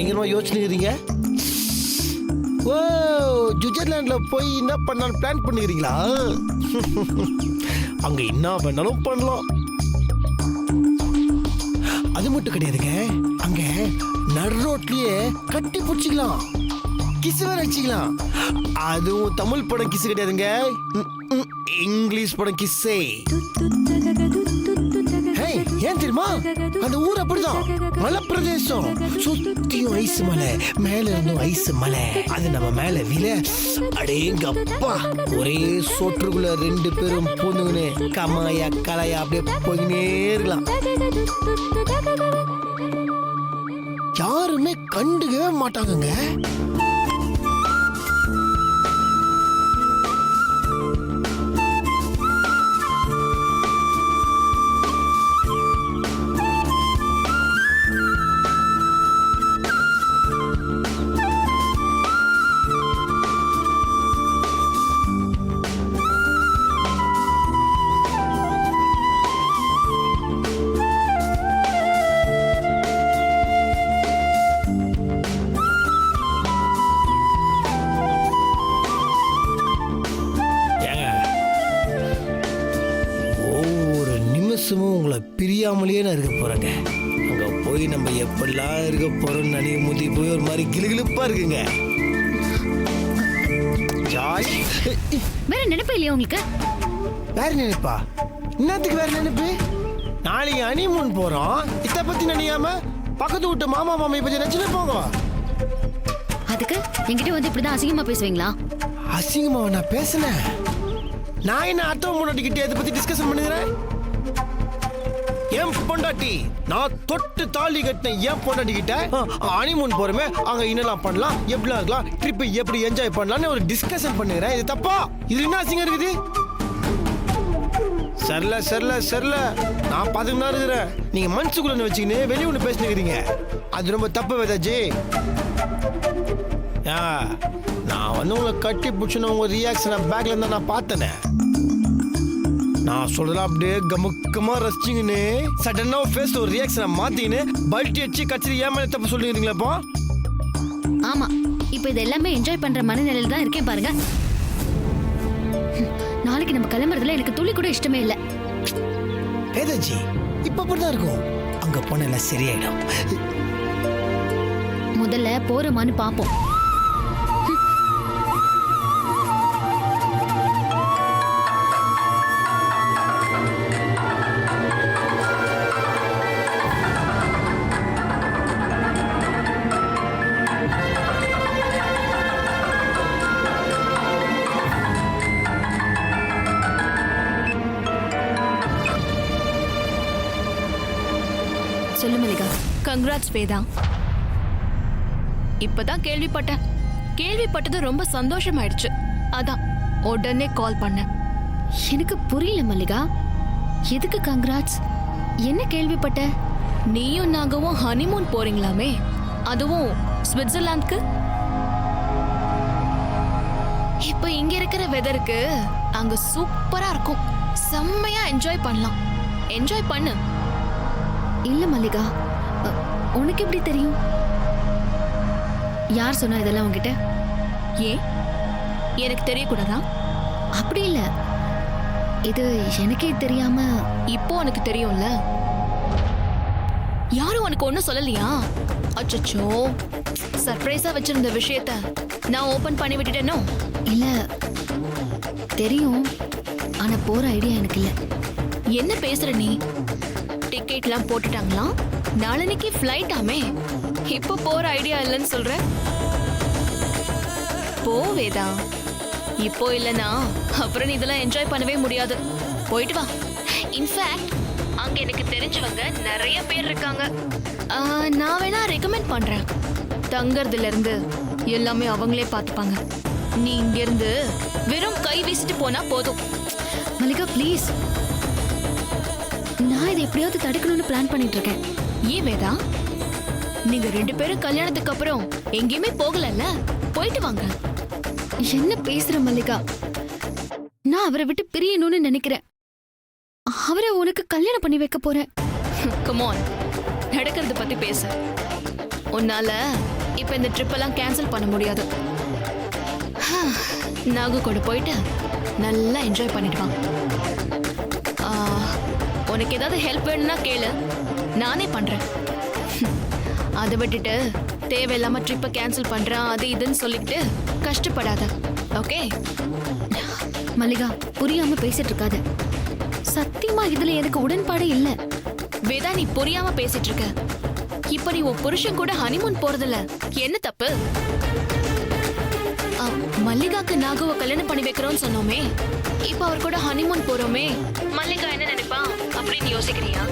பயங்கரமா யோசிச்சுக்கிறீங்க. ஓ, சுவிட்சர்லாந்துல போய் என்ன பண்ணாலும் பிளான் பண்ணிக்கிறீங்களா? அங்க என்ன பண்ணாலும் பண்ணலாம். அது மட்டும் கிடையாதுங்க, அங்க நடு ரோட்லயே கட்டி பிடிச்சிக்கலாம், கிஸ் வேற வச்சுக்கலாம். அதுவும் தமிழ் படம் கிஸ் கிடையாதுங்க, இங்கிலீஷ் படம் கிஸ்ஸே. ஏன் தெரியுமா? அந்த ஊர் அப்படிதான், மலை பிரதேசம், சுத்தியும் ஐஸ் மலை, மேல இருந்தும் ஐஸ் மலை. அது நம்ம மேல விழ அடேங்கப்பா, ஒரே சோற்றுக்குள்ள 2 பேரும் பூந்துங்கன்னு கமாயா கலையா அப்படியே போயினே இருக்கலாம். யாருமே கண்டுக்கவே மாட்டாங்க. உங்களை பிரியாமலேயே நான் இருக்க போறேங்க. அங்க போய் நம்ம எப்படிலாம் இருக்க போறோம் நினைவு முதி போய் ஒரு மாதிரி கிளுகிளுப்பா இருக்குங்க. ஜாலி. வேற நினைப்பு இல்லையா உங்களுக்கு? வேற நினைப்பா? என்னத்துக்கு வேற நினைப்பு? நாளைக்கு ஹனிமூன் போறோம், இத பத்தி நினைக்காம பக்கத்து வீட்டு மாமா மாமி பத்தி நினைச்சுட்டு போங்க. அதுக்கு என்கிட்ட வந்து இப்படிதான் அசிங்கமா பேசுவீங்களா? அசிங்கமா நான் பேசுனேன்? நான் என்ன அத்தவ முன்னாடிக்கிட்டே இதை பத்தி டிஸ்கஷன் பண்ணுகிறேன்? என் பொண்டாட்டி, நான் தொட்டு தாலி கட்டின என் பொண்டாட்டி கிட்ட ஹனிமூன் போறமே, அங்க என்னலாம் பண்ணலாம், எப்படிலாம் இருக்கலாம், ட்ரிப் எப்படி என்ஜாய் பண்ணலாம்னு ஒரு டிஸ்கஷன் பண்ணுகிறேன். இது தப்பா? இது என்ன அசிங்கம் இருக்குது? சரில சரில சரில, நான் பாத்துக்கிட்டு இருக்கிறேன். நீங்க மனசுக்குள்ள வச்சுக்கின்னு வெளியே ஒண்ணு பேசினுக்கிறீங்க. அது ரொம்ப தப்பு வேதாஜி. நான் வந்து உங்களை கட்டி பிடிச்சுன்னு உங்க ரியாக்ஷனை பேக்ல இருந்தா நான் பார்த்தேனே. நான் சொல்றதெல்லாம் அப்படியே கமுக்கமா ரசிச்சிங்கன்னு சடனா ஃபேஸ்ல ஒரு ரியாக்ஷனை மாத்தின்னு பல்ட்டி அடிச்சு கட்சி ஏமால தப்பு சொல்லிக்கிறீங்களா? இப்போ ஆமா, இப்போ இது எல்லாமே என்ஜாய் பண்ற மனநிலையில தான் இருக்கேன் பாருங்க. நாளைக்கு நம்ம கிளம்புறதுல எனக்கு துளி கூட இஷ்டமே இல்ல. வேதாஜி, இப்ப அப்படிதான் இருக்கும். அங்க போன எல்லாம் சரியாயிடும். முதல்ல போறோமான்னு பாப்போம். சொல்லு மல்லிகா. கங்க்ராட்ஸ் வேதா. இப்பதான் கேள்விப்பட்டது ரொம்ப சந்தோஷமாயிடுச்சு. அதான் உடனே கால் பண்ணேன். எனக்கு புரியல மல்லிகா, எதுக்கு கங்க்ராட்ஸ்? என்ன கேள்விப்பட்ட? நீயும் நாகவும் ஹனிமூன் போறீங்களாமே, அதுவும் சுவிட்சர்லாந்துக்கு. இப்ப இங்க இருக்கிற வெதருக்கு அங்க சூப்பரா இருக்கும். செம்மையா என்ஜாய் பண்ணலாம். என்ஜாய் பண்ணு. இல்ல மல்லிகா, உனக்கு எப்படி தெரியும்? யார் சொன்னா இதெல்லாம் உன்கிட்ட? ஏன் எனக்கு தெரியக்கூடாதா? அப்படி இல்ல, இது எனக்கே தெரியாம இப்போ உனக்கு தெரியும்ல. யாரும் உனக்கு ஒன்னும் சொல்லலையா? அச்சச்சோ, சர்ப்ரைஸா வச்சிருந்த விஷயத்த நான் ஓபன் பண்ணி விட்டுட்டேனோ? இல்ல, தெரியும், ஆனா போற ஐடியா எனக்கு இல்ல. என்ன பேசுற நீ? டிக்கெட்லாம் போட்டுட்டாங்களா? நாளைக்கு ஃப்ளைட் ஆமே, இப்போ போற ஐடியா இல்லைன்னு சொல்ற? போ வேதா, இப்போ இல்லனா அப்புறம் நீ இதெல்லாம் என்ஜாய் பண்ணவே முடியாது. போயிட்டு வா. இன்ஃபேக்ட் அங்க எனக்கு தெரிஞ்சவங்க நிறைய பேர் இருக்காங்க. நான் வேணா ரெக்கமெண்ட் பண்றேன். தங்கறதுல இருந்து எல்லாமே அவங்களே பார்த்துப்பாங்க. நீ இங்க இருந்து வெறும் கை வீசிட்டு போனா போதும். மல்லிகா ப்ளீஸ், நான் இதை எப்படியாவது தடுக்கணும்னு பிளான் பண்ணிட்டு இருக்கேன். ஏன் வேதா, நீங்க 2 பேரும் கல்யாணத்துக்கு அப்புறம் எங்கேயுமே போகலல்ல, போயிட்டு வாங்க. என்ன பேசுற மல்லிகா? நான் அவரை விட்டு பிரியணும்னு நினைக்கிறேன். அவரை உனக்கு கல்யாணம் பண்ணி வைக்க போறேன். கம் ஆன், நடக்கிறத பத்தி பேச. உன்னால இப்ப இந்த ட்ரிப் எல்லாம் கேன்சல் பண்ண முடியாது. நாகு கூட போயிட்டு நல்லா என்ஜாய் பண்ணிடுவான். உனக்கு ஏதாவது ஹெல்ப் வேணும்னா கேளு, நானே பண்றேன். அதை விட்டுட்டு தேவையில்லாம ட்ரிப்பை கேன்சல் பண்றான் அது இதுன்னு சொல்லிட்டு கஷ்டப்படாத. ஓகே மல்லிகா, புரியாம பேசிட்டு இருக்காத. சத்தியமா இதுல எனக்கு உடன்பாடு இல்ல. வேதா, நீ புரியாம பேசிட்டு இருக்க. இப்ப நீ உன் புருஷன் கூட ஹனிமூன் போறதில்ல, என்ன தப்பு? மல்லிகாக்கு நாகுவை கல்யாணம் பண்ணி வைக்கிறோம்னு சொன்னோமே, இப்ப அவர் கூட ஹனிமூன் போறோமே, மல்லிகா என்ன நினைப்பா அப்படின்னு யோசிக்கிறியா?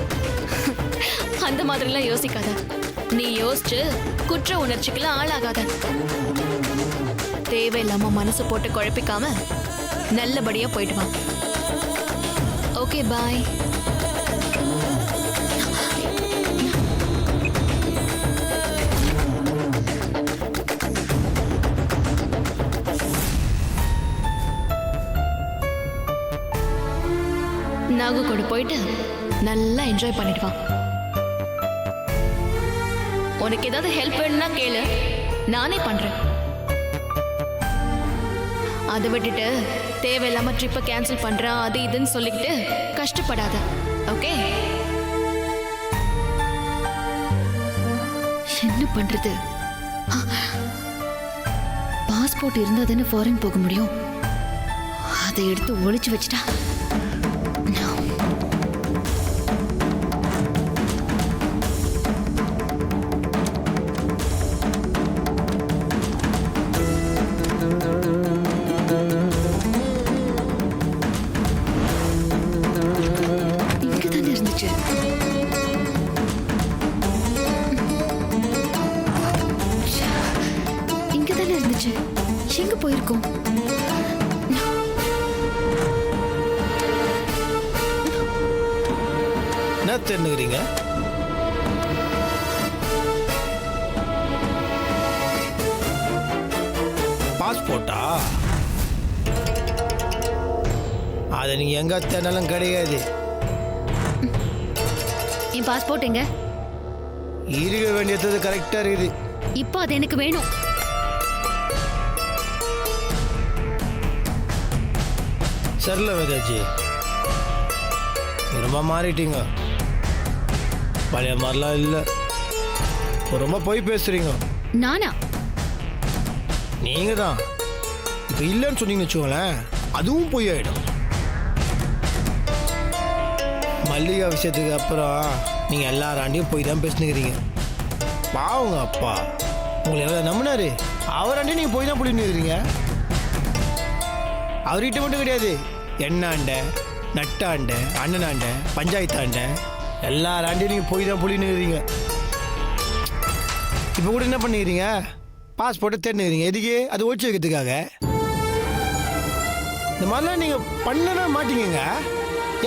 அந்த மாதிரிலாம் யோசிக்காத. நீ யோசிச்சு குற்ற உணர்ச்சிக்கெல்லாம் ஆளாகாத. தேவையில்லாம மனசு போட்டு குழப்பிக்காம நல்லபடியா போயிட்டு வா. ஓகே, பாய். நாகு கூட போயிட்டு நல்லா என்ஜாய் பண்ணிட்டு வா. உனக்கு ஏதாவது ஹெல்ப் வேணும்னா கேளு, நானே பண்றேன். அதை விட்டுட்டு தேவையில்லாம ட்ரிப்பை கேன்சல் பண்றான் அது இதுன்னு சொல்லிக்கிட்டு கஷ்டப்படாத. ஓகே? என்ன பண்றது? பாஸ்போர்ட் இருந்தா தானே ஃபாரின் போக முடியும். அதை எடுத்து ஒளிச்சு வச்சுட்டா. எங்க போயிருக்கோம்? என்ன தெரிஞ்சுக்கிறீங்க? பாஸ்போர்ட்டா? அதை நீங்க எங்க தேடினாலும் கிடையாது. என் பாஸ்போர்ட் எங்க? இருக்க வேண்டியது கரெக்டா இருக்குது. இப்போ அது எனக்கு வேணும். சரில வேதாஜி, ரொம்ப மாறிட்டீங்க. பழைய மாதிரிலாம் இல்லை. ரொம்ப போய் பேசுறீங்க. நானா? நீங்க தான். இப்போ இல்லைன்னு சொன்னீங்கன்னு வச்சுக்கோங்களேன், அதுவும் பொய் ஆயிடும். மல்லிகா விஷயத்துக்கு அப்புறம் நீங்க எல்லாராண்டியும் போய் தான் பேசினுக்கிறீங்க. பாவங்க அப்பா உங்களை எவ்வளோ நம்பினாரு, அவராண்டியும் நீங்க போய் தான் புள்ளினுக்கிறீங்க. அவர்கிட்ட மட்டும் கிடையாது, எண்ணாண்ட, நட்டாண்ட, அண்ணனாண்ட, பஞ்சாயத்தாண்ட எல்லாராண்டையும் நீங்கள் போய் தான் புள்ளினுக்கிறீங்க. இப்போ கூட என்ன பண்ணிக்கிறீங்க? பாஸ்போர்ட்டை தேடினுக்கிறீங்க. எதுக்கு? அது ஒழிச்சு வைக்கிறதுக்காக. இந்த மாதிரிலாம் நீங்கள் பண்ணவே மாட்டீங்க.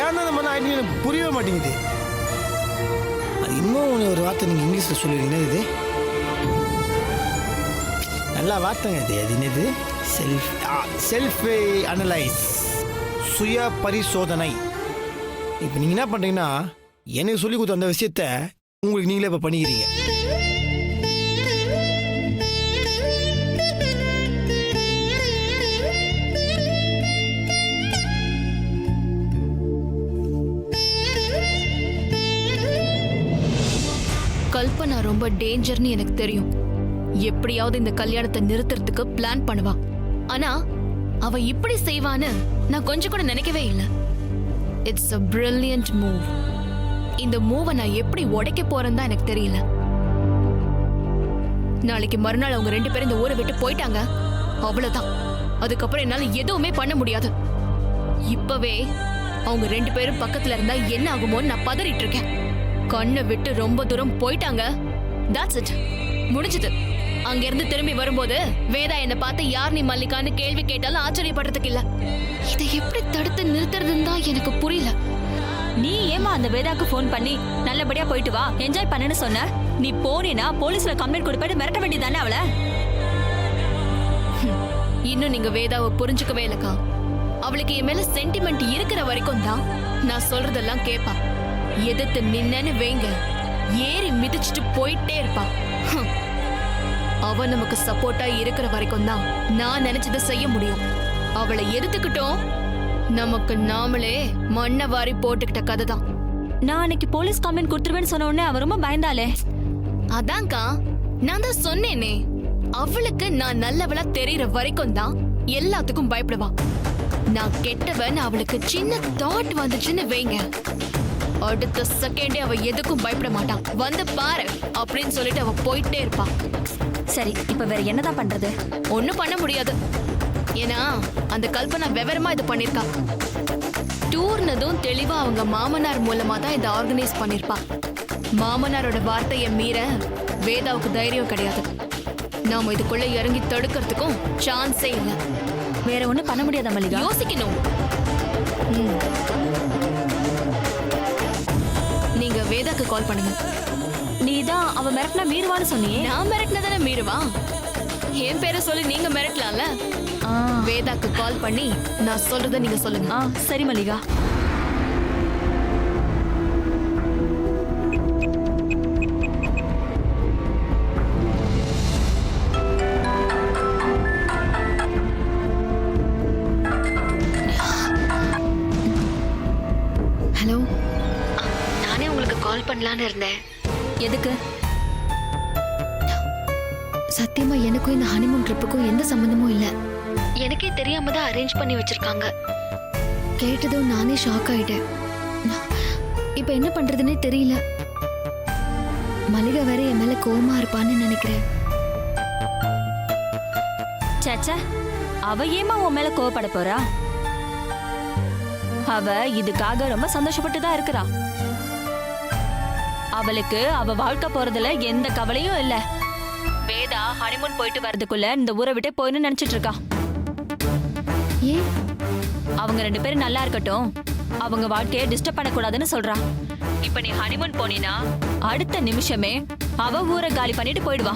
ஏன்னா இந்த மாதிரிலாம் ஆகிட்டு எனக்கு புரியவே மாட்டேங்குது. அது இன்னும் ஒரு வார்த்தை நீங்கள் இங்கிலீஷில் சொல்லுவீங்கன்னா, இது நல்லா வார்த்தைங்க. அது என்னது? செல்ஃப் அனலைஸ், சுய பரிசோதனை. இப்போ நீங்கள் என்ன பண்ணுறீங்கன்னா, எனக்கு சொல்லி கொடுத்த அந்த விஷயத்த உங்களுக்கு நீங்களே இப்போ பண்ணிக்கிறீங்க. கல்பனா ரொம்ப டேஞ்சர்னு எனக்கு தெரியும். எப்படியாவது இந்த கல்யாணத்தை நிறுத்துறதுக்கு பிளான் பண்ணுவா. ஆனா அவ இப்படி செய்வான்னு நான் கொஞ்சம் கூட நினைக்கவே இல்லை. It's a brilliant move. இந்த மூவை நான் எப்படி உடைக்க போறேன்னு தான் எனக்கு தெரியல. நாளைக்கு மறுநாள் அவங்க 2 பேரும் இந்த ஊரை விட்டு போயிட்டாங்க, அவ்வளவுதான். அதுக்கப்புறம் என்னால எதுவுமே பண்ண முடியாது. இப்பவே அவங்க 2 பேரும் பக்கத்துல இருந்தா என்ன ஆகுமோன்னு நான் பதறிட்டு இருக்கேன். கண்ணை விட்டு ரொம்ப தூரம் போயிட்டாங்க. That's it. முடிஞ்சது. அங்க இருந்து திரும்பி வரும்போது வேதா என்ன பார்த்து யார் நீ மல்லிகான்னு கேள்வி கேட்டாலும் ஆச்சரியப்படுறதுக்கு இல்ல. இதை எப்படி தடுத்து நிறுத்துறதுன்னு தான் எனக்கு புரியல. நீ ஏமா அந்த வேதாக்கு போன் பண்ணி நல்லபடியா போயிட்டு வா, என்ஜாய் பண்ணுன்னு சொன்ன? நீ போனேனா போலீஸ்ல கம்ப்ளைண்ட் கொடுப்பேன்னு மிரட்ட வேண்டியதானே அவளை? இன்னும் நீங்க வேதாவை புரிஞ்சுக்கவே இல்லக்கா. அவளுக்கு என் மேல சென்டிமெண்ட் இருக்கிற வரைக்கும் தான் நான் சொல்றதெல்லாம் கேட்பா. எதிர்த்து நின்னு வைங்க, ஏறி மிதிச்சுட்டு போயிட்டே இருப்பா. அவ நமக்கு சப்போர்ட்டா இருக்கிற வரைக்கும் தான் நான் நினைச்சதை செய்ய முடியும். அவளை எதிர்த்துக்கிட்டோம், நமக்கு நாமளே மண்ணை வாரி போட்டுக்கிட்ட கதை தான். நான் அன்னைக்கு போலீஸ் கம்ப்ளைண்ட் கொடுத்துருவேன்னு சொன்ன உடனே அவ ரொம்ப பயந்தாளே. அதான்க்கா, நான் தான் சொன்னேனே, அவளுக்கு நான் நல்லவளா தெரியற வரைக்கும் தான் எல்லாத்துக்கும் பயப்படுவா. நான் கெட்டவன் அவளுக்கு சின்ன தாட் வந்துச்சுன்னு வைங்க, அடுத்த செகண்டே அவ எதுக்கும் பயப்பட மாட்டான். வந்து பாரு அப்படின்னு சொல்லிட்டு அவ போயிட்டே இருப்பா. சரி, இப்ப வேற என்னதான் பண்றது? ஒண்ணும் பண்ண முடியாது. ஏன்னா அந்த கல்பனா விவரமா இது பண்ணிருக்கா. டூர்னதும் தெளிவா அவங்க மாமனார் மூலமா தான் இதை ஆர்கனைஸ் பண்ணிருப்பா. மாமனாரோட வார்த்தையை மீற வேதாவுக்கு தைரியம் கிடையாது. நாம இதுக்குள்ள இறங்கி தடுக்கிறதுக்கும் சான்ஸே இல்லை. வேற ஒண்ணும் பண்ண முடியாதா மல்லிகா? யோசிக்கணும். நீங்க வேதாக்கு கால் பண்ணுங்க. நீதான் அவ மிரட்டினா மீறுவான்னு சொன்னியே. நான் மிரட்டினதானே மீறுவா? என் பேரை சொல்லி நீங்க மிரட்டலாம்ல. வேதாக்கு கால் பண்ணி நான் சொல்றத நீங்க சொல்லுங்க. சரி மல்லிகா. ஹலோ, நானே உங்களுக்கு கால் பண்ணலான்னு இருந்தேன். எதுக்கு? சத்தியமா எனக்கும் இந்த ஹனிமூன் ட்ரிப்புக்கும் எந்த சம்பந்தமும் இல்ல. எனக்கே தெரியாம தான் அரேஞ்ச் பண்ணி வச்சிருக்காங்க. கேட்டதும் நானே ஷாக் ஆயிட்டேன். இப்ப என்ன பண்றதுன்னே தெரியல. மல்லிகா வேற என் மேல கோவமா இருப்பான்னு நினைக்கிறேன். சேச்சா, அவ ஏமா உன் மேல கோவப்பட போறா? அவ இதுக்காக ரொம்ப சந்தோஷப்பட்டு தான் இருக்கிறா. அவளுக்கு அவ வாழ்க்கை போறதுல எந்த கவலையும் இல்ல. வேதா ஹனிமூன் போயிட்டு வரதுக்குள்ள இந்த ஊரை விட்டு போயின்னு நினைச்சிட்டு இருக்கா. ஏன்? அவங்க 2 பேரும் நல்லா இருக்கட்டும், அவங்க வாழ்க்கையை டிஸ்டர்ப் பண்ணக்கூடாதுன்னு சொல்றா. இப்ப நீ ஹனிமூன் போனீனா அடுத்த நிமிஷமே அவ ஊரை காலி பண்ணிட்டு போயிடுவா.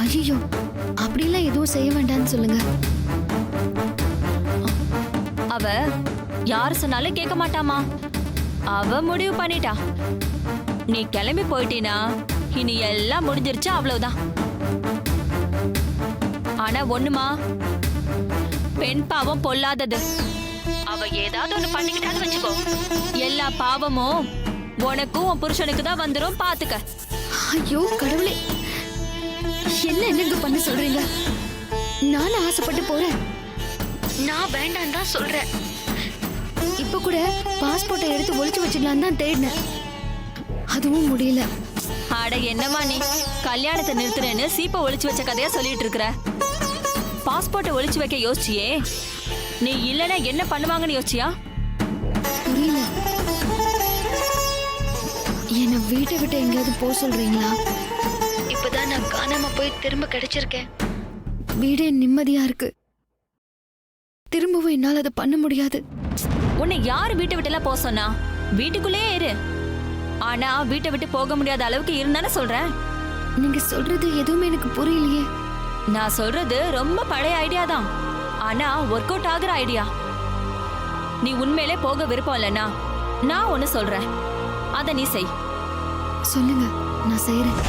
ஐயோ, அப்படிலாம் எதுவும் செய்ய வேண்டாம்னு சொல்லுங்க. அவ யார் சொன்னாலும் கேட்க மாட்டாமா. அவ முடிவு பண்ணிட்டா. நீ கிளம்பி போயிட்டீனா இனி எல்லாம் முடிஞ்சிருச்சு, அவ்வளவுதான். ஆனா ஒண்ணுமா, பெண் பாவம் பொல்லாதது. அவ ஏதாவது ஒண்ணு பண்ணிக்கிட்டான்னு வச்சுக்கோ, எல்லா பாவமும் உனக்கும் உன் புருஷனுக்கு தான் வந்துரும், பாத்துக்க. ஐயோ கடவுளே, என்னங்க பண்ண சொல்றீங்க? நானும் ஆசைப்பட்டு போறேன். நான் வேண்டாம் தான் சொல்றேன். இப்ப கூட பாஸ்போர்ட்டை எடுத்து ஒளிச்சு வச்சிடலாம் தான் தேடினேன், அதுவும் முடியல. அட என்னமா நீ கல்யாணத்தை நிறுத்துறேன்னு சீப்பை ஒளிச்சு வச்ச கதையா சொல்லிட்டு இருக்கிற? பாஸ்போர்ட்டை ஒளிச்சு வைக்க யோசிச்சியே, நீ இல்லனா என்ன பண்ணுவாங்கன்னு யோசிச்சியா? புரியல. என்ன வீட்டை விட்டு எங்கேயாவது போக சொல்றீங்களா? இப்பதான் நான் காணாம போய் திரும்ப கிடைச்சிருக்கேன். வீடே நிம்மதியா இருக்கு, திரும்பவும் என்னால அதை பண்ண முடியாது. உன்னை யாரு வீட்டை விட்டு எல்லாம் போக சொன்னா? வீட்டுக்குள்ளேயே இரு. ஆனா வீட்டை விட்டு போக முடியாத அளவுக்கு இருந்தானே சொல்றேன். நீங்க சொல்றது எதுவுமே எனக்கு புரியலையே. நான் சொல்றது ரொம்ப பழைய ஐடியா தான், ஆனா ஒர்க் அவுட் ஆகுற ஐடியா. நீ உண்மையிலே போக விருப்பம் இல்லைன்னா நான் ஒன்னு சொல்றேன், அத நீ செய். சொல்லுங்க, நான் செய்யறேன்.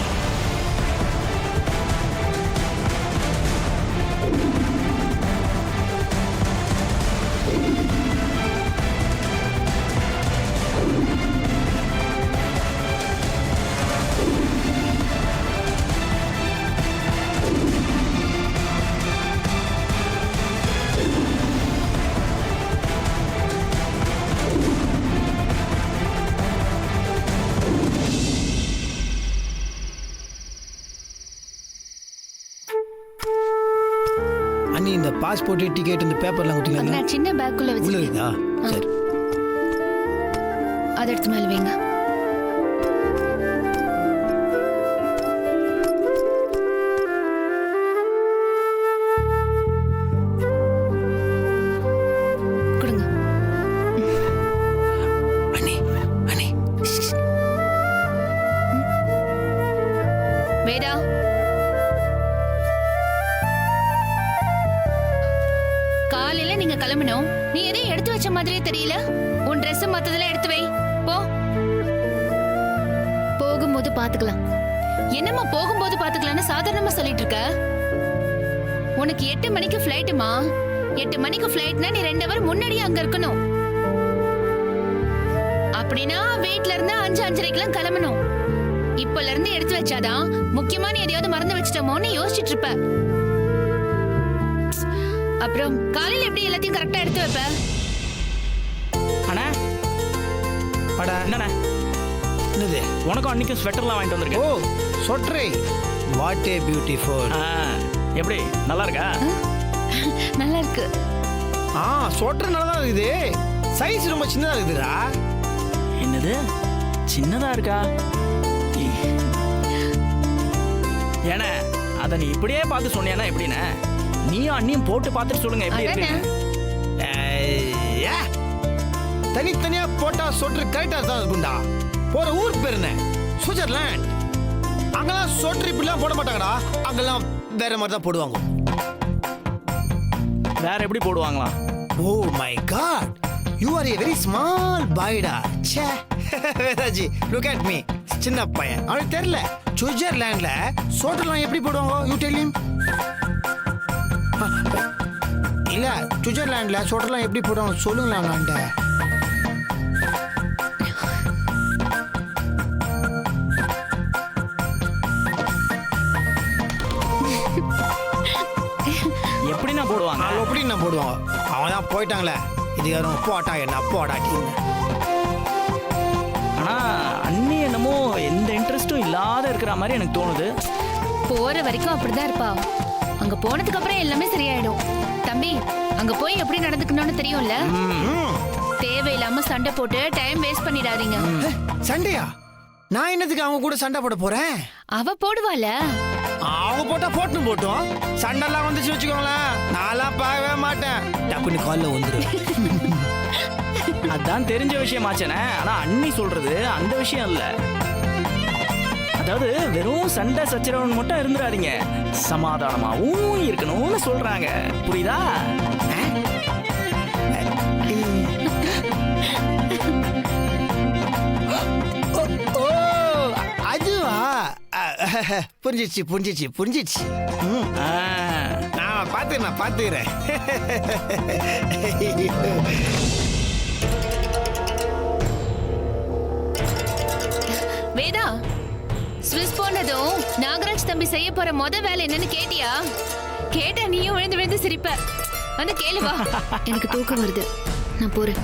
அண்ணி, இந்த பாஸ்போர்ட் டிக்கெட் இந்த பேப்பர்லாம் கொடுத்தீங்களா? நான் சின்ன பேக்குள்ள உள்ள வச்சிருக்கேன். இருக்குதா? சரி. அதை எடுத்து மேல வைங்க. கொடுங்க. அண்ணி, அண்ணி. வேதா, காலையில நீங்க கிளம்பணும். நீ எதையும் எடுத்து வச்ச மாதிரியே தெரியல. உன் ட்ரெஸ் மத்ததெல்லாம் எடுத்து வை போ. போகும்போது பாத்துக்கலாம். என்னம்மா போகும்போது பாத்துக்கலாம்னு சாதாரணமா சொல்லிட்டு இருக்க? உனக்கு 8 மணிக்கு ஃப்ளைட்டுமா? 8 மணிக்கு ஃப்ளைட்னா நீ 2 ஹவர் முன்னாடியே அங்க இருக்கணும். அப்படின்னா வீட்ல இருந்து 5:30க்குலாம் கிளம்பணும். இப்பல இருந்து எடுத்து வச்சாதான் முக்கியமா நீ எதையாவது மறந்து வச்சிட்டோமோன்னு யோசிச்சுட்டு இருப்ப. அப்புறம் காலையில எப்படி எல்லாத்தையும் கரெக்டா எடுத்து வைப்ப? அண்ணா அடா என்னண்ணா என்னது? உனக்கும் அன்னைக்கும் ஸ்வெட்டர்லாம் வாங்கிட்டு ஓ வந்திருக்கேன். சொட்ரே, வாட் ஏ பியூட்டிஃபுல். எப்படி நல்லா இருக்கா? நல்லா இருக்கு. சொட்டர் நல்லா தான் இருக்குது. சைஸ் ரொம்ப சின்னதா இருக்குதுடா. என்னது சின்னதா இருக்கா? ஏன்னா அத நீ இப்படியே பார்த்து சொன்னியானா எப்படின்னா நீயும் அண்ணியும் போட்டு பார்த்துட்டு சொல்லுங்க எப்படி இருக்கு. தனித்தனியா போட்டா சொட்டர் கரெக்டா தான் இருக்கும்டா. போற ஊர் பேர் என்ன? சுவிட்சர்லாந்து. அங்கெல்லாம் சொட்டர் இப்படிலாம் போட மாட்டாங்கடா. அங்கெல்லாம் வேற மாதிரி தான் போடுவாங்க. வேற எப்படி போடுவாங்களாம்? Oh my God, you are a very small பாய்டா. ச்சே வேதாஜி, லுக் அட் மீ. சின்ன பையன், அவனுக்கு தெரியல சுவிட்சர்லாந்துல சொட்டர்லாம் எப்படி போடுவாங்க. You tell him. இல்ல சுவிட்சர்லாந்துல சொட்டர்லாம் எப்படி போடுவாங்க சொல்லுங்களாண்ட. எப்படின்னா போடுவாங்க? எப்படி நான் போடுவாங்க? அவன் தான் போயிட்டாங்களே. இது யாரும் போட்டா என்ன போடாட்டி. ஆனா அண்ணி என்னமோ எந்த இன்ட்ரெஸ்டும் இல்லாத இருக்கிற மாதிரி எனக்கு தோணுது. போற வரைக்கும் அப்படிதான் இருப்பா. அங்க போனதுக்கு அப்புறம் எல்லாமே சரியாயிடும். தம்பி, அங்க போய் எப்படி நடந்துக்கணும்னு தெரியும்ல. தேவையில்லாம சண்டை போட்டு டைம் வேஸ்ட் பண்ணிடாதீங்க. சண்டையா? நான் என்னதுக்கு அவங்க கூட சண்டை போட போறேன்? அவ போடுவாள. அவங்க போட்டா போட்டும். சண்டைலாம் வந்துச்சு வச்சுக்கோங்களேன், நான்லாம் பார்க்கவே மாட்டேன். டக்குனு கால்ல வந்துடும். அதான் தெரிஞ்ச விஷயமாச்சனே. ஆனா அண்ணி சொல்றது அந்த விஷயம் இல்ல. அதாவது வெறும் சண்டை சச்சரவுன்னு மட்டும் இருந்துடாதீங்க, சமாதானமாவும் இருக்கணும்னு சொல்றாங்க. புரியுதா? ஓ அதுவா? புரிஞ்சிச்சு. நான் பாத்துக்கிறேன். வேதா, ஸ்விஸ் போனதும் நாகராஜ் தம்பி செய்ய போற வேலை என்னன்னு கேட்டியா? கேட்டா நீயும் விழுந்து விழுந்து சிரிப்ப. வந்து கேளுவா. எனக்கு தூக்கம் வருது, நான் போறேன்.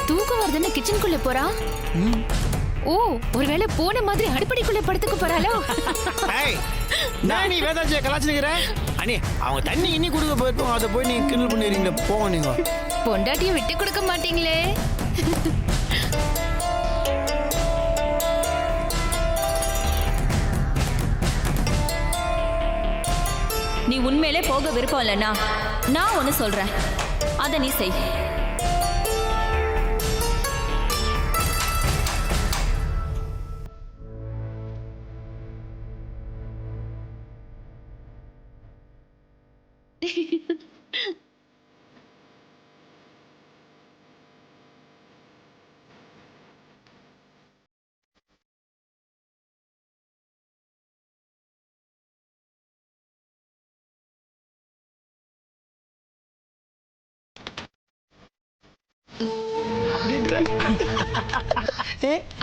தூக்கம் வருதுன்னு கிச்சனுக்குள்ள போறா. ஓ, ஒருவேளை போன மாதிரி அடுப்படிக்குள்ள படுத்துக்க போறாளோ? நான் நீ வேதாஜியை கலாச்சிருக்கிற அண்ணே. அவங்க தண்ணி இன்னி கொடுக்க போயிருப்போம், அதை போய் நீங்க கிண்டல் பண்ணிடுறீங்களே. போங்க நீங்க. பொண்டாட்டியை விட்டு கொடுக்க மாட்டீங்களே. நீ உண்மையிலே போக விருப்பம் இல்லைன்னா நான் ஒன்னு சொல்றேன், அதை நீ செய்.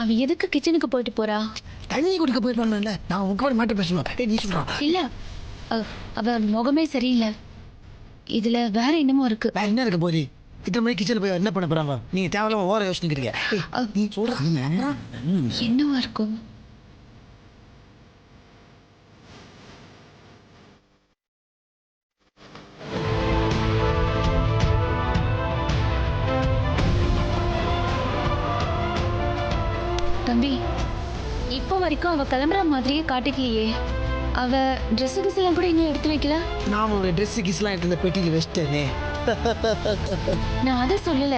அவ எதுக்கு கிச்சனுக்கு போயிட்டு போறா? தண்ணி குடிக்க போயிருப்பாங்கல்ல. நான் உட்காந்து மாட்ட பேசணும். நீ சொல்றான். இல்ல, அவ முகமே சரியில்லை. இதுல வேற என்னமோ இருக்கு. வேற என்ன இருக்க போது? இத்தனை மணி கிச்சன்ல போய் என்ன பண்ண போறாங்க? நீங்க தேவையில்லாம ஓர யோசிச்சுக்கிறீங்க. நீ சொல்ற என்னவா இருக்கும்? தம்பி, இப்போ வரைக்கும் அவ கிளம்புற மாதிரியே காட்டிக்கலையே. அவ ட்ரெஸ் கிஸ்லாம் கூட இன்னும் எடுத்து வைக்கல. நான் ஒரு ட்ரெஸ் கிஸ்லாம் எடுத்து இந்த பெட்டிக்கு வச்சிட்டேனே. நான் அதை சொல்லல.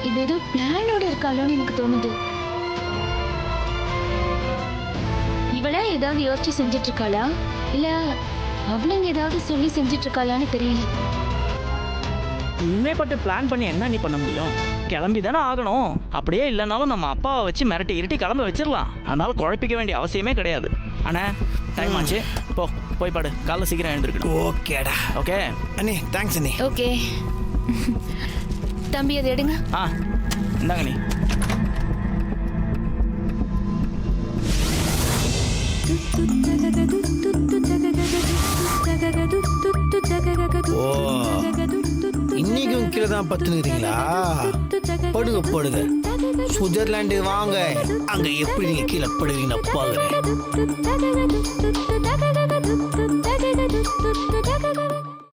இது ஏதோ பிளானோட இருக்காளோன்னு எனக்கு தோணுது. இவளா ஏதாவது யோசிச்சு செஞ்சிட்டு இருக்காளா, இல்ல அவளுங்க ஏதாவது சொல்லி செஞ்சிட்டு இருக்காளான்னு தெரியல. உண்மைப்பட்டு பிளான் பண்ணி என்ன நீ பண்ண முடியும்? கிளம்பி தானே ஆகணும். அப்படியே இல்லைனாலும் நம்ம அப்பாவை வச்சு மிரட்டி இருட்டி கிளம்ப வச்சிடலாம். அதனால குழப்பிக்க வேண்டிய அவசியமே கிடையாது. அண்ணா டைம் ஆச்சு, போய் பாடு. காலைல சீக்கிரம் எழுந்திருக்கணும். ஓகேடா. ஓகே அண்ணே தேங்க்ஸ் அண்ணே. ஓகே தம்பி, அதை எடுங்க. இந்தாங்க நீ. ஓ, இன்னைக்கும் கீழே தான் பத்துனுக்கிறீங்களா? படுங்க படுங்க. சுவிட்சர்லாண்டு வாங்க, அங்க எப்படி நீங்க கீழே படுவீங்கன்னு பாக்குறேன்.